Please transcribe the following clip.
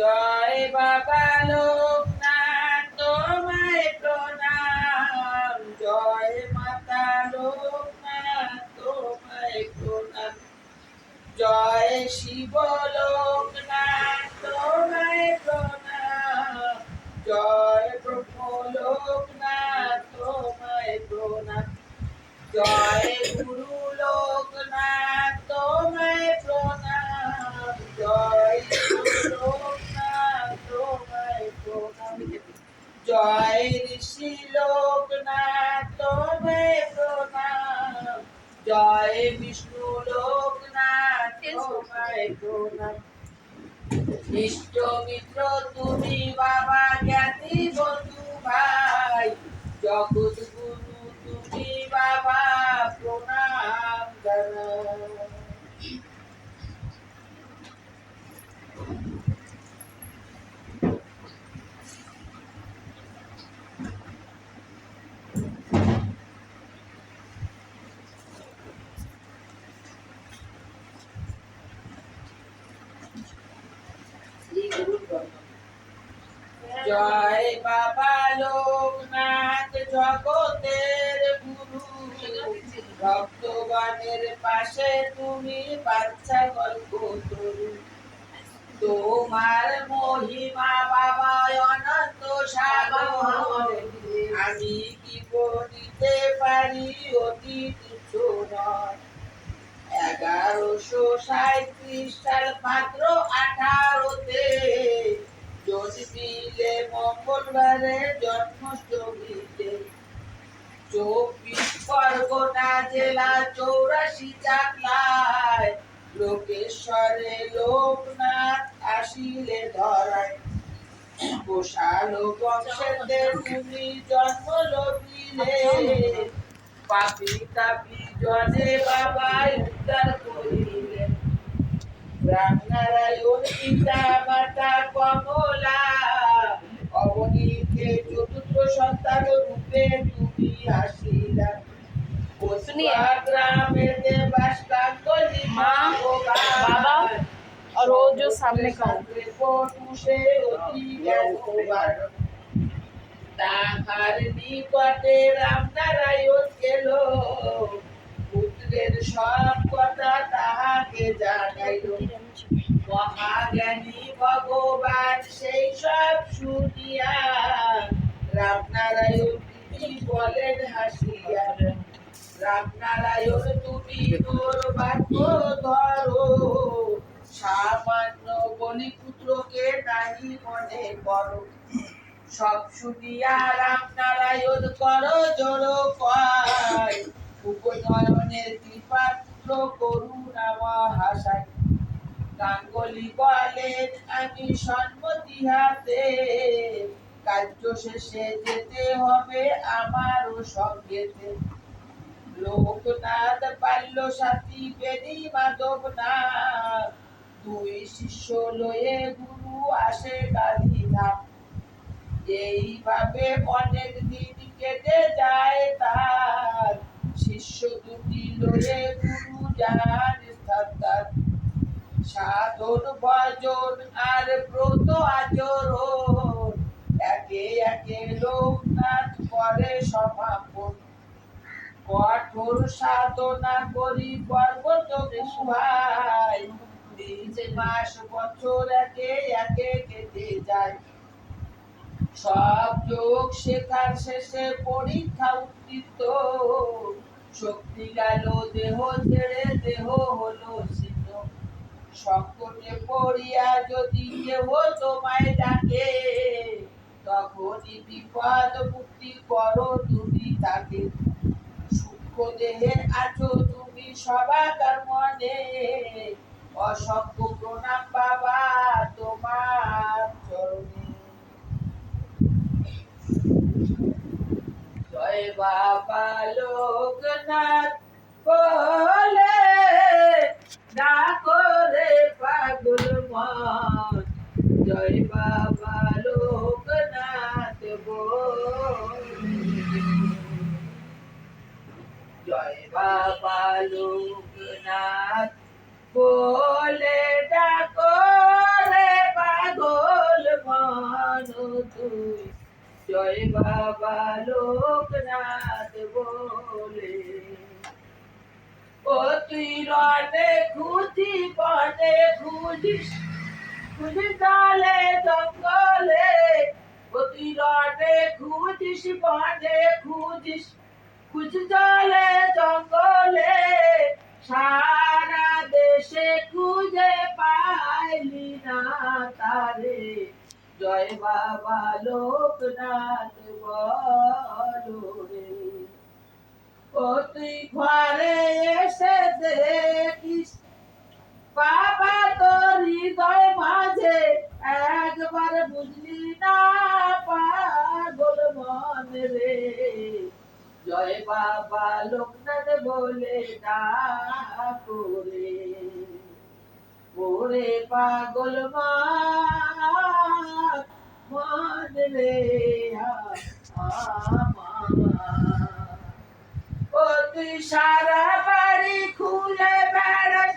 জয় বাবা লোকনাথ তোমায় প্রণাম, জয় মাতা লোকনাথ তোমায় প্রণাম, জয় শিব লোকনাথ তোমায় প্রণাম, জয় ব্রহ্ম লোকনাথ তোমায় প্রণাম, জয় গুরু লোকনাথ তোমায় প্রণাম, জয় লোকনাথ তোমায় প্রণাম, জয় ঋষি লোকনাথ তোমায় প্রণাম, জয় বিষ্ণু লোকনাথ তোমায় প্রণাম, ইষ্ট মিত্র তুমি বাবা, জ্ঞাতি বন্ধু ভাই, জগৎ গুরু তুমি বাবা, প্রণাম জানাই। জয় বাবা লোকনাথ জগতের গুরু, ভক্তগণের পাশে তুমি বাচ্চা গল্প তরু, তোমার মহিমা বাবা অনন্ত সাগর, আমি কি বলিতে পারি অতি তুচ্ছ নয়। 1137 সাল ভাদ্র 18-তে জন্মিলে মঙ্গলবারে জন্মাষ্টমীতে, 24 পরগনা জেলা 84 চাকলায়, লোকেশ্বরে লোকনাথ আসিলে ধরায়, বসালো বংশেতে তুমি জন্ম লভিলে, পাপি তাপি জনে বাবা উদ্ধার করিলে, রামনারায়ণ পিতা মাতা কমলা, অবনীকে চতুর্থ সন্তান রূপে তুমি আসিলা, ग्रामे बास कांगोली माँ बाबा और वो जो सामने का তাহার নিকটে রামনারায়ণ গেল, পুত্রের সব কথা তাহাকে জানাইল, মহাজ্ঞানী ভগবান সেই সব শুনিয়া রামনারায়ণ তিনি বলেন হাসিয়া, রামনারায়ণ তুমি তোর বাক্য ধরো, সামান্য বলিপুত্রকে নাহি মনে করো, সব শুনিয়া রামনারায়ণ করো জোড়ো কয়, উপনয়নের কৃপা পুত্র করুণা মহাশয়, গাঙ্গুলি বলেন আমি সম্মতি হাতে, কার্য শেষে যেতে হবে আমারও সঙ্গেতে, লোকনাথ বাল্য সাথী বেনি মাধব নাথ, দুই শিষ্য লয়ে গুরু আসে গান্ধীধাম, এইভাবে অনেক দিন কেটে যায় তার, শিষ্য দুটি লয়ে গুরু যান স্থান, সাধন ভজন আর ব্রত আচরণ, একে একে লোকনাথ করে সমাপন, কঠোর সাধনা করি পর্বত গুহায়, 3 মাস বছর একে একে কেটে যায়, সব যোগ শেখার শেষে পরীক্ষা উত্তীর্ণ, শক্তি গেল দেহ ছেড়ে দেহ হলো সিদ্ধ, সংকটে পড়িয়া যদি কেহ তোমায় ডাকে, তখনই বিপদ মুক্তি করো তুমি তাকে, সূক্ষ্ম দেহে আছো তুমি সবাকার মনে, অসংখ্য প্রণাম বাবা তোমার চরণে। জয় বাবা লোকনাথ বলে ডাকো রে পাগল মন, জয় বাবা লোকনাথ বলে, জয় বাবা লোকনাথ বলে ডাকো রে পাগল তুই রনে খুঁজি বনে খুঁজিস খুঁজিস জলে জঙ্গলে, ও তুই রনে খুঁজিস বনে খুঁজিস খুঁজিস জলে জঙ্গলে, সারা দেশে খুঁজে পাইলি না তারে, জয় বাবা লোকনাথ বলো রে। ও তুই ঘরে এসে দেখিস বাবা তোর হৃদয় মাঝে, একবার বুঝলি না পাগল মন রে, জয় বাবা লোকনাথ বলে ডাকো রে। ওরে পাগল মন রে আমার, ও তুই সারা বাড়ি খুলে বেড়াস